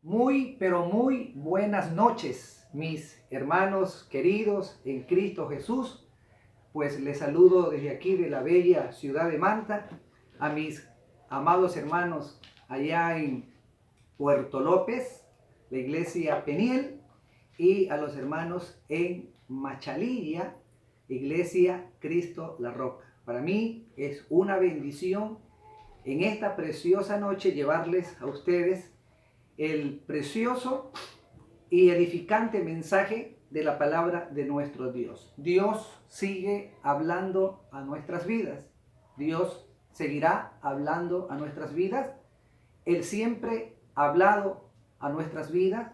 Muy, pero muy buenas noches, mis hermanos queridos en Cristo Jesús. Pues les saludo desde aquí de la bella ciudad de Manta a mis amados hermanos allá en Puerto López, la iglesia Peniel, y a los hermanos en Machalilla, iglesia Cristo la Roca. Para mí es una bendición en esta preciosa noche llevarles a ustedes el precioso y edificante mensaje de la palabra de nuestro Dios. Dios sigue hablando a nuestras vidas. Dios seguirá hablando a nuestras vidas. Él siempre ha hablado a nuestras vidas,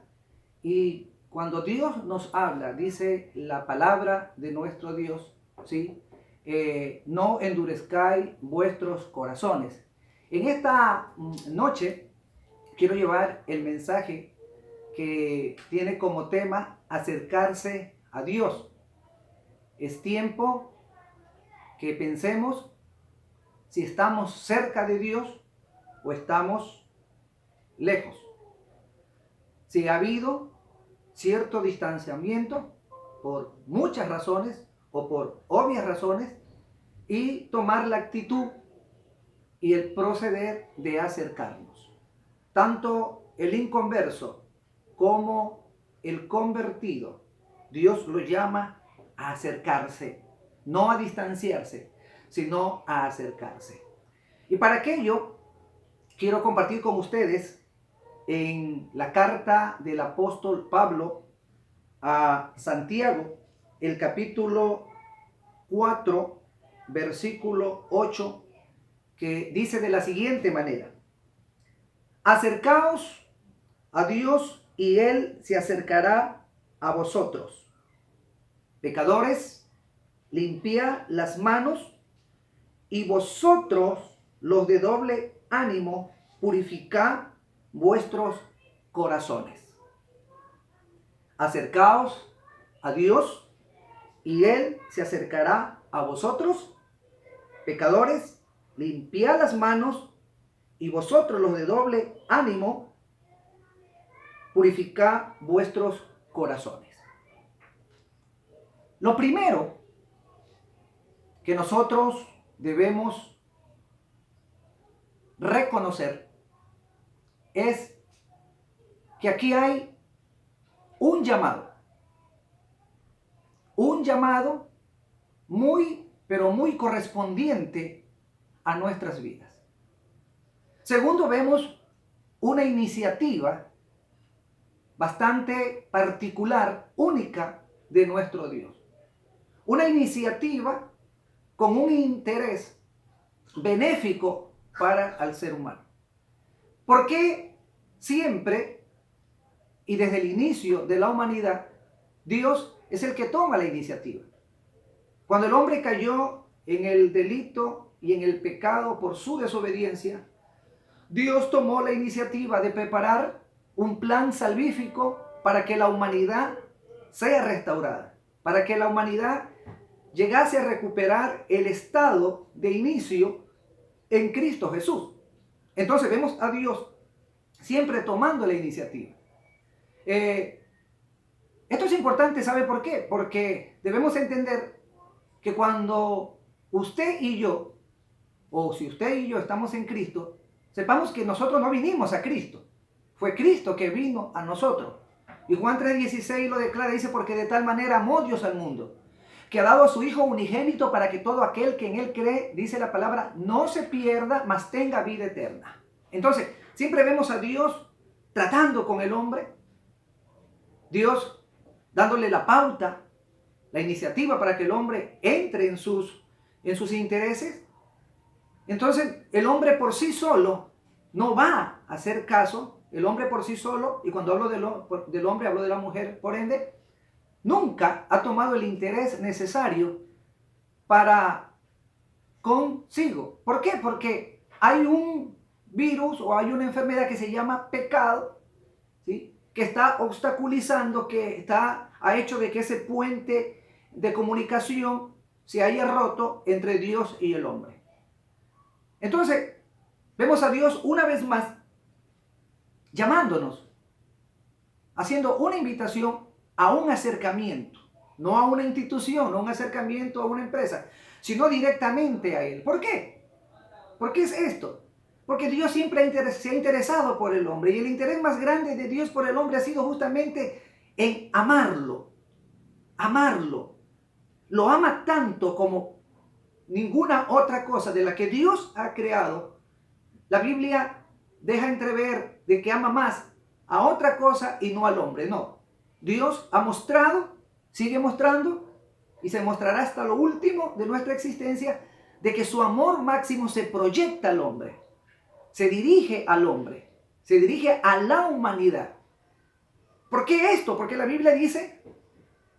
y cuando Dios nos habla, dice la palabra de nuestro Dios, ¿sí? No endurezcáis vuestros corazones. En esta noche quiero llevar el mensaje que tiene como tema acercarse a Dios. Es tiempo que pensemos si estamos cerca de Dios o estamos lejos. Si ha habido cierto distanciamiento por muchas razones o por obvias razones, y tomar la actitud y el proceder de acercarnos. Tanto el inconverso como el convertido, Dios lo llama a acercarse, no a distanciarse, sino a acercarse. Y para aquello quiero compartir con ustedes en la carta del apóstol Pablo a Santiago, el capítulo 4, versículo 8, que dice de la siguiente manera: acercaos a Dios y Él se acercará a vosotros. Pecadores, limpiad las manos, y vosotros, los de doble ánimo, purificad vuestros corazones. Acercaos a Dios y Él se acercará a vosotros. Pecadores, limpiad las manos, y vosotros, los de doble ánimo, purificad vuestros corazones. Lo primero que nosotros debemos reconocer es que aquí hay un llamado muy, pero muy correspondiente a nuestras vidas. Segundo, vemos una iniciativa bastante particular, única de nuestro Dios. Una iniciativa con un interés benéfico para el ser humano. ¿Por qué siempre y desde el inicio de la humanidad Dios es el que toma la iniciativa? Cuando el hombre cayó en el delito y en el pecado por su desobediencia, Dios tomó la iniciativa de preparar un plan salvífico para que la humanidad sea restaurada, para que la humanidad llegase a recuperar el estado de inicio en Cristo Jesús. Entonces vemos a Dios siempre tomando la iniciativa. Esto es importante, ¿sabe por qué? Porque debemos entender que cuando usted y yo, o si usted y yo estamos en Cristo, sepamos que nosotros no vinimos a Cristo. Fue Cristo que vino a nosotros. Y Juan 3:16 lo declara, dice: porque de tal manera amó Dios al mundo, que ha dado a su Hijo unigénito, para que todo aquel que en Él cree, dice la palabra, no se pierda, mas tenga vida eterna. Entonces, siempre vemos a Dios tratando con el hombre, Dios dándole la pauta, la iniciativa para que el hombre entre en sus intereses. Entonces, el hombre por sí solo no va a hacer caso. El hombre por sí solo, y cuando hablo del hombre, hablo de la mujer, por ende, nunca ha tomado el interés necesario para consigo. ¿Por qué? Porque hay un virus o hay una enfermedad que se llama pecado, ¿sí?, que está obstaculizando, que ha hecho de que ese puente de comunicación se haya roto entre Dios y el hombre. Entonces, vemos a Dios una vez más llamándonos haciendo una invitación a un acercamiento, no a una institución, no a un acercamiento a una empresa, sino directamente a Él. ¿Por qué? ¿Por qué es esto? Porque Dios siempre se ha interesado por el hombre, y el interés más grande de Dios por el hombre ha sido justamente en amarlo, amarlo. Lo ama tanto como ninguna otra cosa de la que Dios ha creado. La Biblia deja entrever de que ama más a otra cosa y no al hombre. No. Dios ha mostrado, sigue mostrando y se mostrará hasta lo último de nuestra existencia de que su amor máximo se proyecta al hombre, se dirige al hombre, se dirige a la humanidad. ¿Por qué esto? Porque la Biblia dice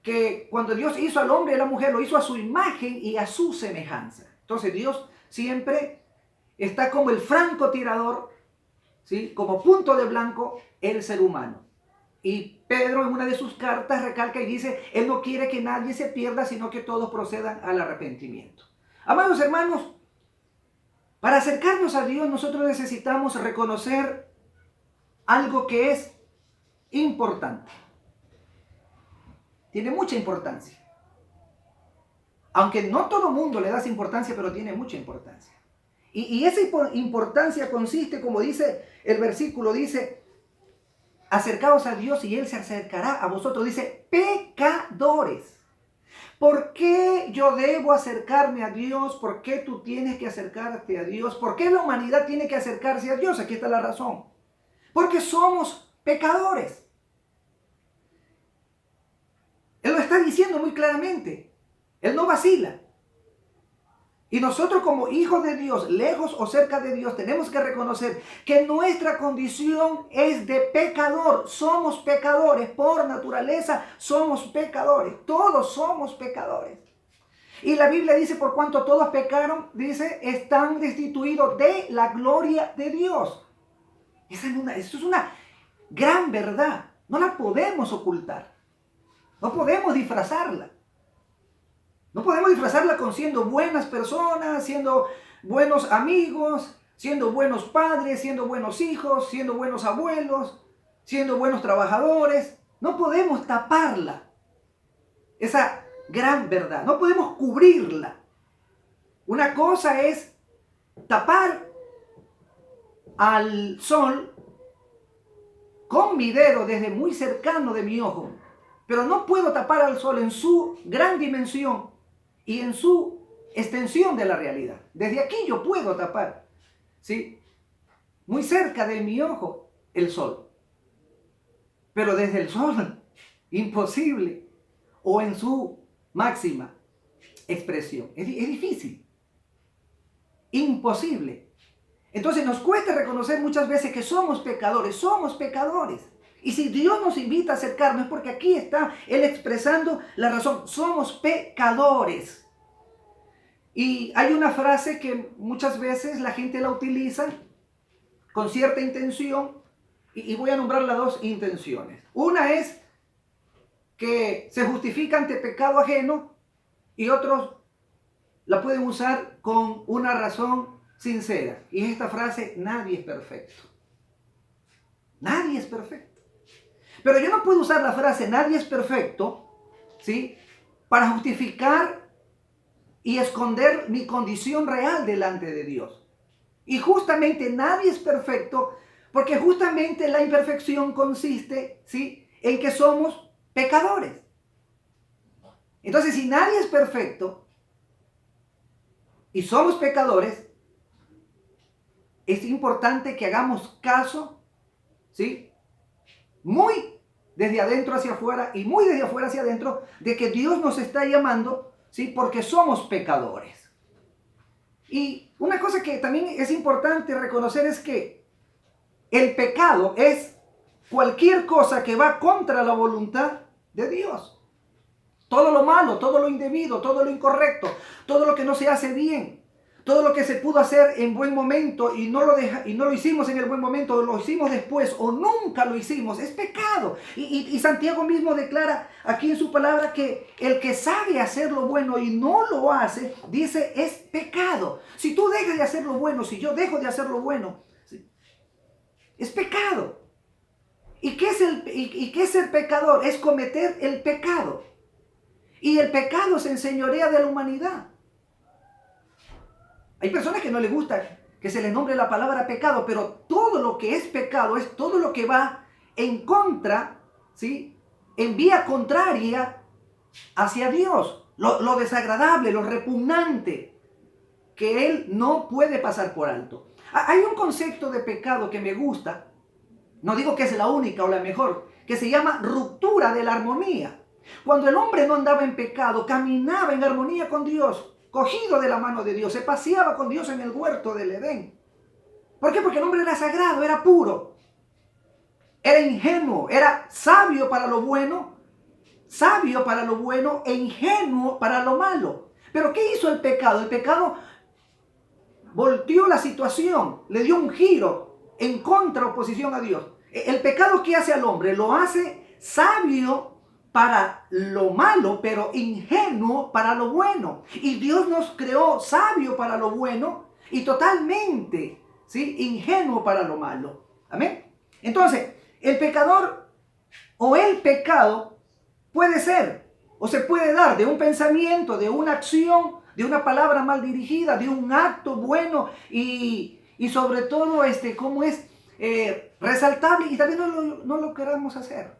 que cuando Dios hizo al hombre y a la mujer, lo hizo a su imagen y a su semejanza. Entonces Dios siempre está como el francotirador, ¿sí? Como punto de blanco el ser humano. Y Pedro en una de sus cartas recalca y dice, Él no quiere que nadie se pierda, sino que todos procedan al arrepentimiento. Amados hermanos, para acercarnos a Dios nosotros necesitamos reconocer algo que es importante. Tiene mucha importancia. Aunque no todo mundo le da esa importancia, pero tiene mucha importancia. Y esa importancia consiste, como dice el versículo, dice, acercaos a Dios y Él se acercará a vosotros. Dice, pecadores. ¿Por qué yo debo acercarme a Dios? ¿Por qué tú tienes que acercarte a Dios? ¿Por qué la humanidad tiene que acercarse a Dios? Aquí está la razón. Porque somos pecadores. Él lo está diciendo muy claramente. Él no vacila. Y nosotros como hijos de Dios, lejos o cerca de Dios, tenemos que reconocer que nuestra condición es de pecador. Somos pecadores por naturaleza, somos pecadores. Todos somos pecadores. Y la Biblia dice, por cuanto todos pecaron, dice, están destituidos de la gloria de Dios. Eso es una gran verdad. No la podemos ocultar. No podemos disfrazarla. No podemos disfrazarla con siendo buenas personas, siendo buenos amigos, siendo buenos padres, siendo buenos hijos, siendo buenos abuelos, siendo buenos trabajadores. No podemos taparla, esa gran verdad. No podemos cubrirla. Una cosa es tapar al sol con mi dedo desde muy cercano de mi ojo, pero no puedo tapar al sol en su gran dimensión y en su extensión de la realidad. Desde aquí yo puedo tapar, ¿sí? Muy cerca de mi ojo el sol. Pero desde el sol, imposible. O en su máxima expresión. Es difícil. Imposible. Entonces nos cuesta reconocer muchas veces que somos pecadores. Somos pecadores. Y si Dios nos invita a acercarnos es porque aquí está Él expresando la razón. Somos pecadores. Y hay una frase que muchas veces la gente la utiliza con cierta intención. Y voy a nombrar las dos intenciones. Una es que se justifica ante pecado ajeno y otros la pueden usar con una razón sincera. Y es esta frase, nadie es perfecto. Nadie es perfecto. Pero yo no puedo usar la frase nadie es perfecto, ¿sí?, para justificar y esconder mi condición real delante de Dios. Y justamente nadie es perfecto porque justamente la imperfección consiste, ¿sí?, en que somos pecadores. Entonces, si nadie es perfecto y somos pecadores, es importante que hagamos caso, ¿sí?, muy desde adentro hacia afuera y muy desde afuera hacia adentro, de que Dios nos está llamando, ¿sí?, porque somos pecadores. Y una cosa que también es importante reconocer es que el pecado es cualquier cosa que va contra la voluntad de Dios. Todo lo malo, todo lo indebido, todo lo incorrecto, todo lo que no se hace bien, todo lo que se pudo hacer en buen momento y no lo hicimos en el buen momento, o lo hicimos después, o nunca lo hicimos, es pecado. Y Santiago mismo declara aquí en su palabra que el que sabe hacer lo bueno y no lo hace, dice, es pecado. Si tú dejas de hacer lo bueno, si yo dejo de hacer lo bueno, ¿sí?, es pecado. ¿Y qué qué es ser pecador? Es cometer el pecado. Y el pecado se enseñorea de la humanidad. Hay personas que no les gusta que se les nombre la palabra pecado, pero todo lo que es pecado es todo lo que va en contra, ¿sí? En vía contraria hacia Dios. Lo desagradable, lo repugnante, que Él no puede pasar por alto. Hay un concepto de pecado que me gusta, no digo que es la única o la mejor, que se llama ruptura de la armonía. Cuando el hombre no andaba en pecado, caminaba en armonía con Dios, cogido de la mano de Dios, se paseaba con Dios en el huerto del Edén. ¿Por qué? Porque el hombre era sagrado, era puro, era ingenuo, era sabio para lo bueno e ingenuo para lo malo. Pero ¿qué hizo el pecado? El pecado volteó la situación, le dio un giro en contraoposición a Dios. El pecado que hace al hombre lo hace sabio para lo malo, pero ingenuo para lo bueno. Y Dios nos creó sabio para lo bueno y totalmente, ¿sí?, ingenuo para lo malo. Amén. Entonces, el pecador o el pecado puede ser o se puede dar de un pensamiento, de una acción, de una palabra mal dirigida, de un acto bueno y sobre todo, cómo es resaltable y también no lo queramos hacer.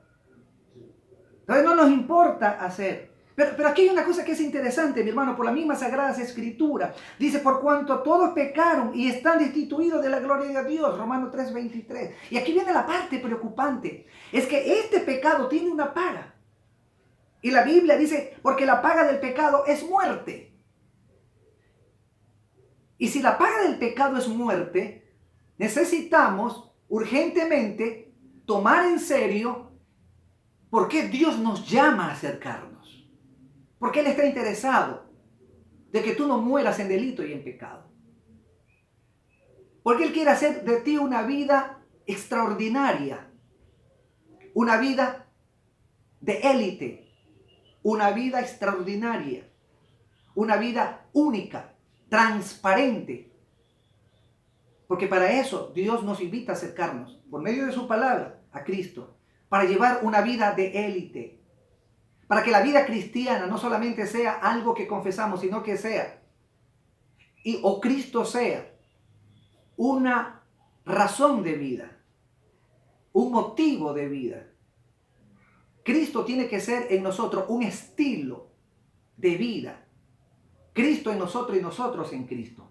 Entonces no nos importa hacer. Pero aquí hay una cosa que es interesante, mi hermano, por la misma Sagradas Escrituras. Dice, por cuanto todos pecaron y están destituidos de la gloria de Dios, Romanos 3:23. Y aquí viene la parte preocupante. Es que este pecado tiene una paga. Y la Biblia dice, porque la paga del pecado es muerte. Y si la paga del pecado es muerte, necesitamos urgentemente tomar en serio por qué Dios nos llama a acercarnos. Porque Él está interesado de que tú no mueras en delito y en pecado. Porque Él quiere hacer de ti una vida extraordinaria, una vida de élite, una vida extraordinaria, una vida única, transparente. Porque para eso Dios nos invita a acercarnos, por medio de su palabra, a Cristo, para llevar una vida de élite. Para que la vida cristiana no solamente sea algo que confesamos, sino que sea, o Cristo sea, una razón de vida, un motivo de vida. Cristo tiene que ser en nosotros un estilo de vida. Cristo en nosotros y nosotros en Cristo.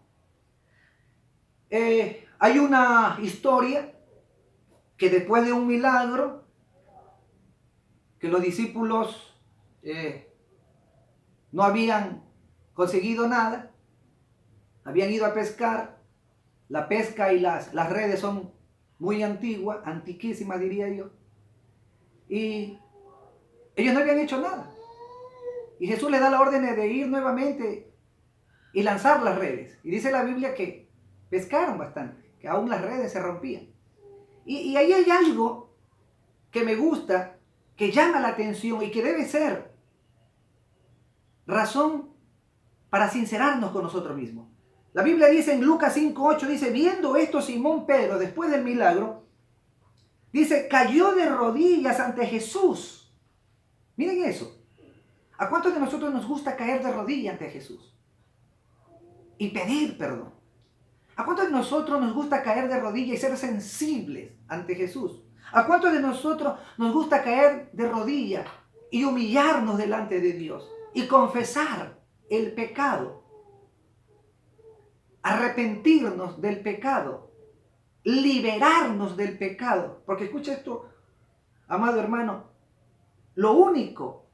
Hay una historia que después de un milagro, que los discípulos no habían conseguido nada, habían ido a pescar. La pesca y las redes son muy antiguas, antiquísimas diría yo, y ellos no habían hecho nada. Y Jesús les da la orden de ir nuevamente y lanzar las redes. Y dice la Biblia que pescaron bastante, que aún las redes se rompían. Y ahí hay algo que me gusta, que llama la atención y que debe ser razón para sincerarnos con nosotros mismos. La Biblia dice en Lucas 5:8, dice, viendo esto Simón Pedro, después del milagro, dice, cayó de rodillas ante Jesús. Miren eso. ¿A cuántos de nosotros nos gusta caer de rodillas ante Jesús? Y pedir perdón. ¿A cuántos de nosotros nos gusta caer de rodillas y ser sensibles ante Jesús? ¿A cuántos de nosotros nos gusta caer de rodillas y humillarnos delante de Dios y confesar el pecado? Arrepentirnos del pecado, liberarnos del pecado. Porque escucha esto, amado hermano, lo único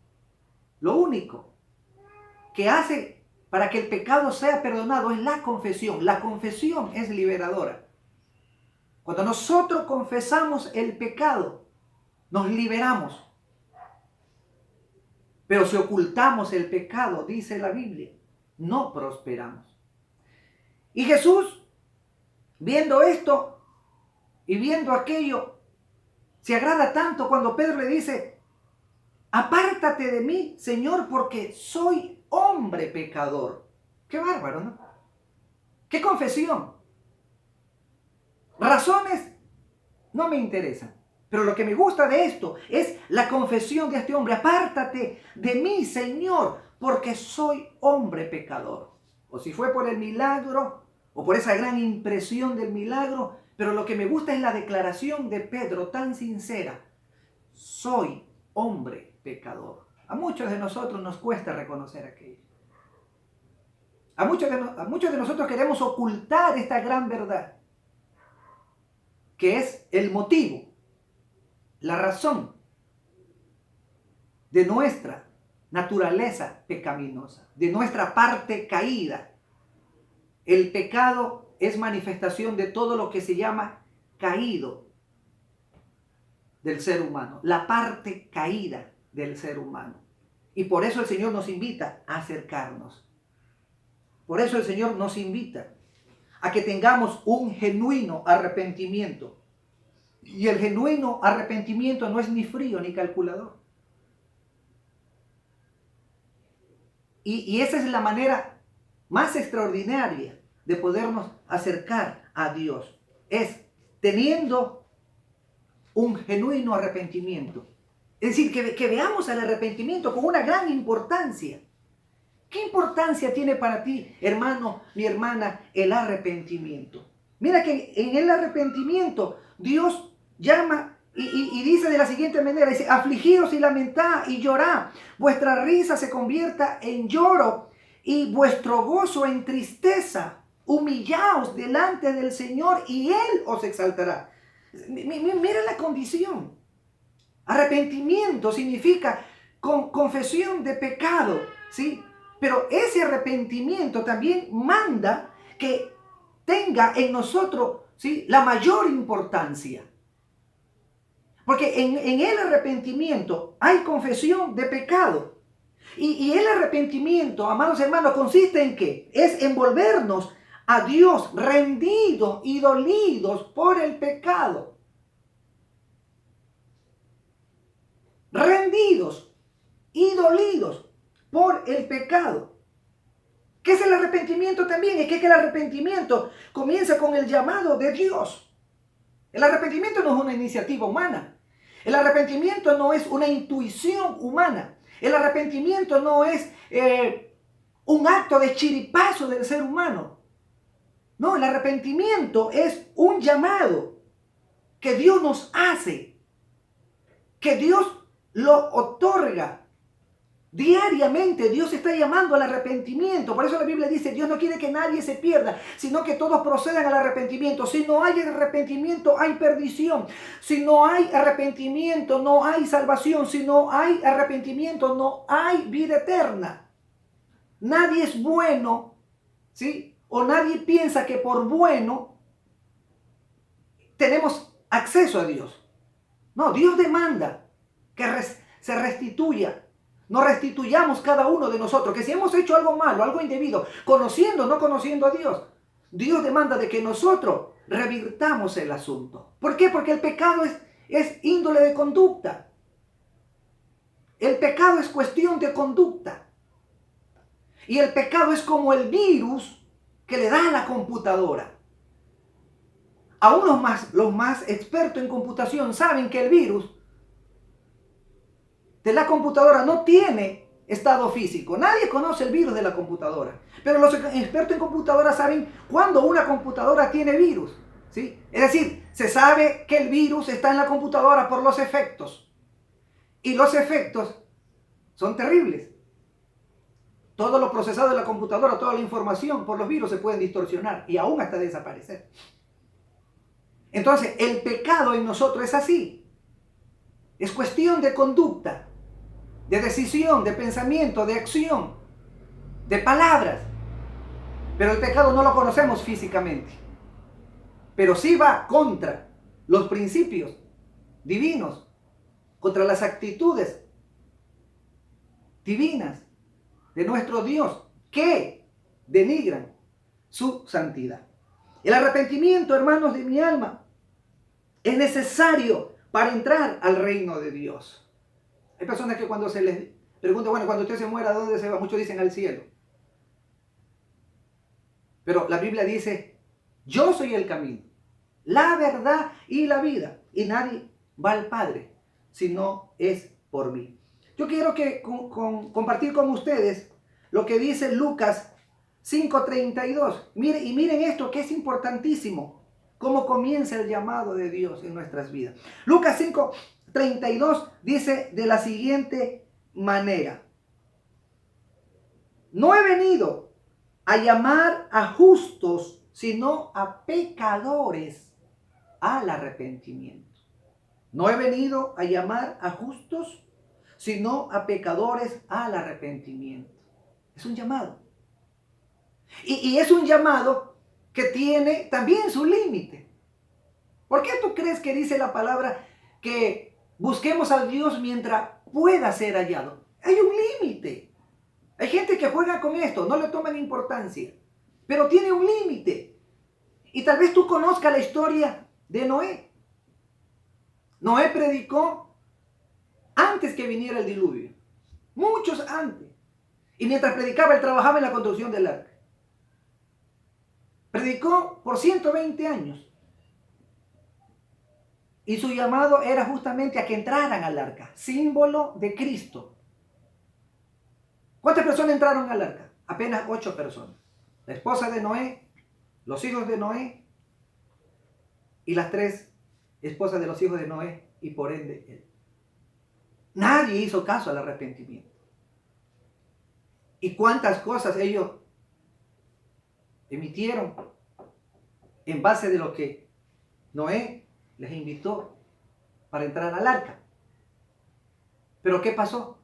que hace para que el pecado sea perdonado es la confesión. La confesión es liberadora. Cuando nosotros confesamos el pecado, nos liberamos. Pero si ocultamos el pecado, dice la Biblia, no prosperamos. Y Jesús, viendo esto y viendo aquello, se agrada tanto cuando Pedro le dice, apártate de mí, Señor, porque soy hombre pecador. Qué bárbaro, ¿no? Qué confesión. Razones no me interesan, Pero lo que me gusta de esto es la confesión de este hombre. Apártate de mí, Señor, porque soy hombre pecador. O si fue por el milagro o por esa gran impresión del milagro, pero lo que me gusta es la declaración de Pedro tan sincera. Soy hombre pecador. A muchos de nosotros nos cuesta reconocer aquello. A muchos de nosotros queremos ocultar esta gran verdad, que es el motivo, la razón de nuestra naturaleza pecaminosa, de nuestra parte caída. El pecado es manifestación de todo lo que se llama caído del ser humano, la parte caída del ser humano. Y por eso el Señor nos invita a acercarnos. Por eso el Señor nos invita a que tengamos un genuino arrepentimiento. Y el genuino arrepentimiento no es ni frío ni calculador. Y esa es la manera más extraordinaria de podernos acercar a Dios. Es teniendo un genuino arrepentimiento. Es decir, que veamos al arrepentimiento con una gran importancia. ¿Qué importancia tiene para ti, hermano, mi hermana, el arrepentimiento? Mira que en el arrepentimiento Dios llama y dice de la siguiente manera, dice, afligidos y lamentad y llorad, vuestra risa se convierta en lloro y vuestro gozo en tristeza. Humillaos delante del Señor y Él os exaltará. Mira la condición. Arrepentimiento significa confesión de pecado, ¿sí? Pero ese arrepentimiento también manda que tenga en nosotros, ¿sí?, la mayor importancia. Porque en el arrepentimiento hay confesión de pecado. Y el arrepentimiento, amados hermanos, consiste en ¿qué? Es envolvernos a Dios rendidos y dolidos por el pecado. Rendidos y dolidos por el pecado. ¿Qué es el arrepentimiento también? Es que el arrepentimiento comienza con el llamado de Dios. El arrepentimiento no es una iniciativa humana. El arrepentimiento no es una intuición humana. El arrepentimiento no es un acto de chiripazo del ser humano. No, el arrepentimiento es un llamado que Dios nos hace, que Dios lo otorga. Diariamente Dios está llamando al arrepentimiento. Por eso la Biblia dice, Dios no quiere que nadie se pierda, sino que todos procedan al arrepentimiento. Si no hay arrepentimiento, hay perdición. Si no hay arrepentimiento, no hay salvación. Si no hay arrepentimiento, no hay vida eterna. Nadie es bueno, ¿sí? O nadie piensa que por bueno tenemos acceso a Dios. No, Dios demanda que se restituya. No restituyamos cada uno de nosotros, que si hemos hecho algo malo, algo indebido, conociendo o no conociendo a Dios, Dios demanda de que nosotros revirtamos el asunto. ¿Por qué? Porque el pecado es índole de conducta. El pecado es cuestión de conducta. Y el pecado es como el virus que le da a la computadora. Aún los más expertos en computación saben que el virus de la computadora no tiene estado físico. Nadie conoce el virus de la computadora. Pero los expertos en computadora saben cuándo una computadora tiene virus, ¿sí? Es decir, se sabe que el virus está en la computadora por los efectos. Y los efectos son terribles. Todo lo procesado de la computadora, toda la información por los virus se pueden distorsionar y aún hasta desaparecer. Entonces, el pecado en nosotros es así. Es cuestión de conducta, de decisión, de pensamiento, de acción, de palabras. Pero el pecado no lo conocemos físicamente. Pero sí va contra los principios divinos, contra las actitudes divinas de nuestro Dios que denigran su santidad. El arrepentimiento, hermanos de mi alma, es necesario para entrar al reino de Dios. Hay personas que cuando se les pregunta, bueno, cuando usted se muera, ¿a dónde se va? Muchos dicen al cielo. Pero la Biblia dice, yo soy el camino, la verdad y la vida. Y nadie va al Padre si no es por mí. Yo quiero compartir con ustedes lo que dice Lucas 5:32. Miren esto que es importantísimo. Cómo comienza el llamado de Dios en nuestras vidas. Lucas 5:32 dice de la siguiente manera: no he venido a llamar a justos, sino a pecadores al arrepentimiento. No he venido a llamar a justos, sino a pecadores al arrepentimiento. Es un llamado. Y es un llamado que tiene también su límite. ¿Por qué tú crees que dice la palabra que busquemos a Dios mientras pueda ser hallado? Hay un límite. Hay gente que juega con esto, no le toman importancia, pero tiene un límite. Y tal vez tú conozcas la historia de Noé. Noé predicó antes que viniera el diluvio, muchos antes. Y mientras predicaba, él trabajaba en la construcción del arca. Predicó por 120 años. Y su llamado era justamente a que entraran al arca, símbolo de Cristo. ¿Cuántas personas entraron al arca? Apenas 8 personas. La esposa de Noé, los hijos de Noé y las 3 esposas de los hijos de Noé y por ende él. Nadie hizo caso al arrepentimiento. ¿Y cuántas cosas ellos emitieron en base de lo que Noé les invitó para entrar al arca? Pero ¿qué pasó?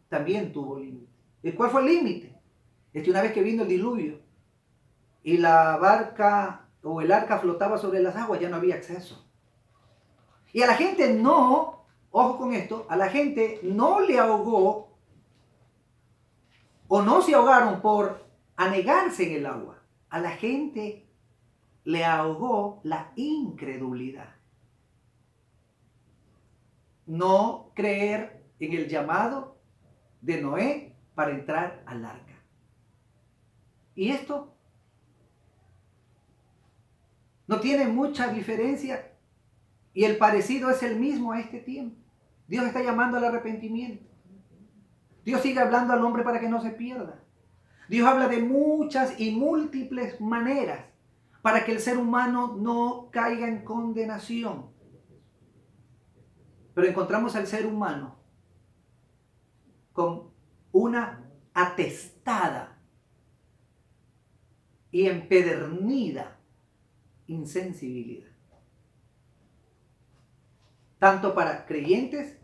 También tuvo límite. ¿Y cuál fue el límite? Es que una vez que vino el diluvio y la barca o el arca flotaba sobre las aguas, ya no había acceso. Y a la gente no, ojo con esto, a la gente no le ahogó o no se ahogaron por anegarse en el agua. A la gente le ahogó la incredulidad. No creer en el llamado de Noé para entrar al arca. Y esto no tiene mucha diferencia y el parecido es el mismo a este tiempo. Dios está llamando al arrepentimiento. Dios sigue hablando al hombre para que no se pierda. Dios habla de muchas y múltiples maneras para que el ser humano no caiga en condenación. Pero encontramos al ser humano con una atestada y empedernida insensibilidad. Tanto para creyentes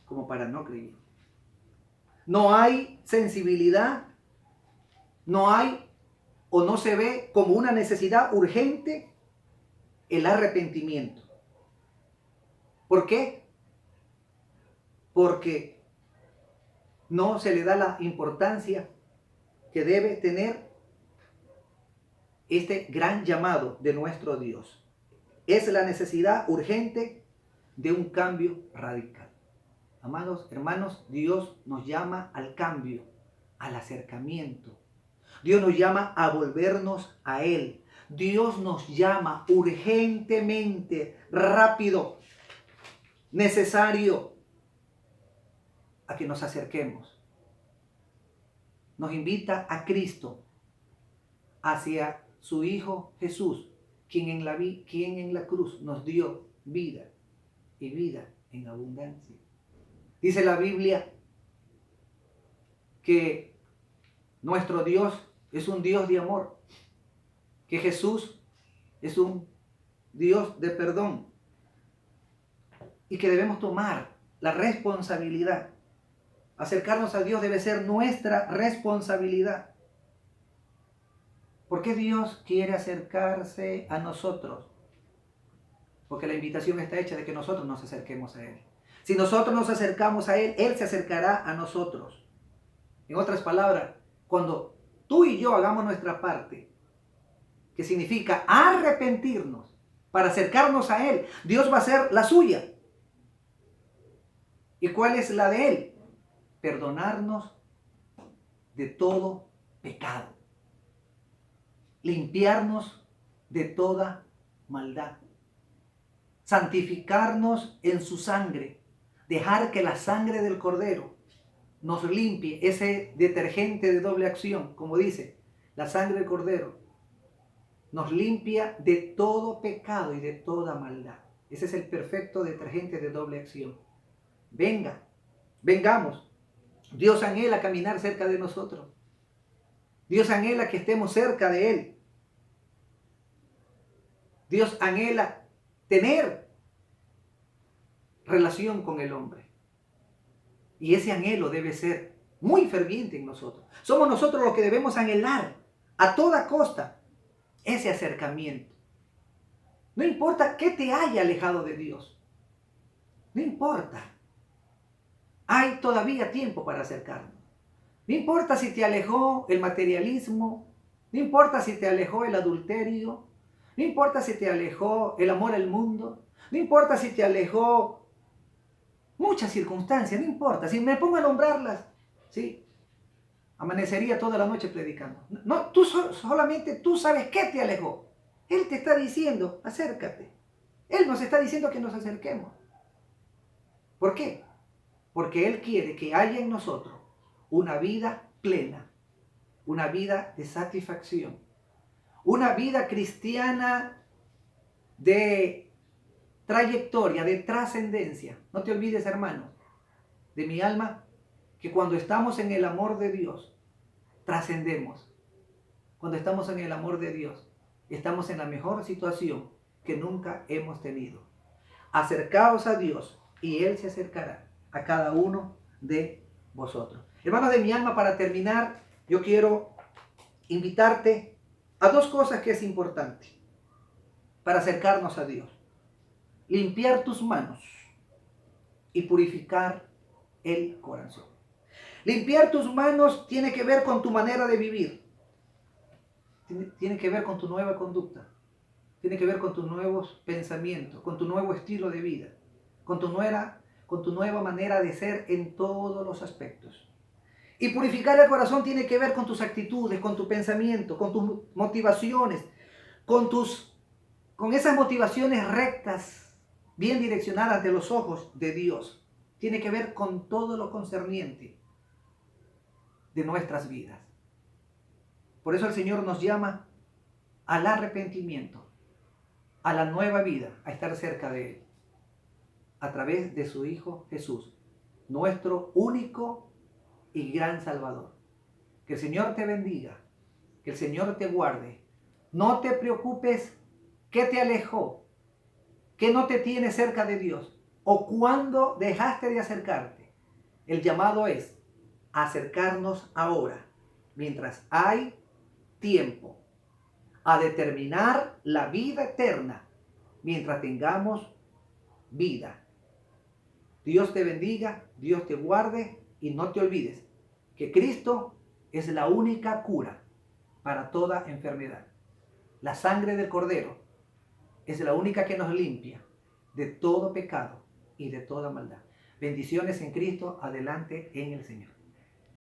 como para no creyentes. No hay sensibilidad, no hay o no se ve como una necesidad urgente el arrepentimiento. ¿Por qué? Porque no se le da la importancia que debe tener este gran llamado de nuestro Dios. Es la necesidad urgente de un cambio radical. Amados hermanos, Dios nos llama al cambio, al acercamiento. Dios nos llama a volvernos a Él. Dios nos llama urgentemente, rápido, necesario, a que nos acerquemos. Nos invita a Cristo, hacia su Hijo Jesús, quien en la cruz nos dio vida y vida en abundancia. Dice la Biblia que nuestro Dios es un Dios de amor, que Jesús es un Dios de perdón y que debemos tomar la responsabilidad. Acercarnos a Dios debe ser nuestra responsabilidad. ¿Por qué Dios quiere acercarse a nosotros? Porque la invitación está hecha de que nosotros nos acerquemos a Él. Si nosotros nos acercamos a Él, Él se acercará a nosotros. En otras palabras, cuando tú y yo hagamos nuestra parte, que significa arrepentirnos para acercarnos a Él, Dios va a hacer la suya. ¿Y cuál es la de Él? Perdonarnos de todo pecado. Limpiarnos de toda maldad. santificarnos en su sangre, dejar que la sangre del Cordero nos limpie, ese detergente de doble acción, como dice, la sangre del Cordero nos limpia de todo pecado y de toda maldad. Ese es el perfecto detergente de doble acción. Vengamos. Dios anhela caminar cerca de nosotros. Dios anhela que estemos cerca de Él. Dios anhela tener relación con el hombre. Y ese anhelo debe ser muy ferviente en nosotros. Somos nosotros los que debemos anhelar a toda costa ese acercamiento. No importa qué te haya alejado de Dios. No importa. Hay todavía tiempo para acercarnos. No importa si te alejó el materialismo. No importa si te alejó el adulterio. No importa si te alejó el amor al mundo. No importa si te alejó muchas circunstancias. No importa. Si me pongo a nombrarlas, ¿sí? Amanecería toda la noche predicando. No, solamente tú sabes qué te alejó. Él te está diciendo, acércate. Él nos está diciendo que nos acerquemos. ¿Por qué? Porque Él quiere que haya en nosotros una vida plena, una vida de satisfacción, una vida cristiana de trayectoria, de trascendencia. No te olvides, hermano, de mi alma, que cuando estamos en el amor de Dios, trascendemos. Cuando estamos en el amor de Dios, estamos en la mejor situación que nunca hemos tenido. Acercaos a Dios y Él se acercará a cada uno de vosotros. Hermano de mi alma, para terminar, yo quiero invitarte a dos cosas que es importante para acercarnos a Dios. Limpiar tus manos y purificar el corazón. Limpiar tus manos tiene que ver con tu manera de vivir. Tiene que ver con tu nueva conducta. Tiene que ver con tus nuevos pensamientos, con tu nuevo estilo de vida, con tu nueva manera de ser en todos los aspectos. Y purificar el corazón tiene que ver con tus actitudes, con tu pensamiento, con tus motivaciones, con esas motivaciones rectas, bien direccionadas ante los ojos de Dios. Tiene que ver con todo lo concerniente de nuestras vidas. Por eso el Señor nos llama al arrepentimiento, a la nueva vida, a estar cerca de Él, a través de su Hijo Jesús, nuestro único y gran Salvador. Que el Señor te bendiga, que el Señor te guarde. No te preocupes qué te alejó, qué no te tiene cerca de Dios o cuándo dejaste de acercarte. El llamado es acercarnos ahora, mientras hay tiempo, a determinar la vida eterna mientras tengamos vida. Dios te bendiga, Dios te guarde y no te olvides que Cristo es la única cura para toda enfermedad. La sangre del Cordero es la única que nos limpia de todo pecado y de toda maldad. Bendiciones en Cristo, adelante en el Señor.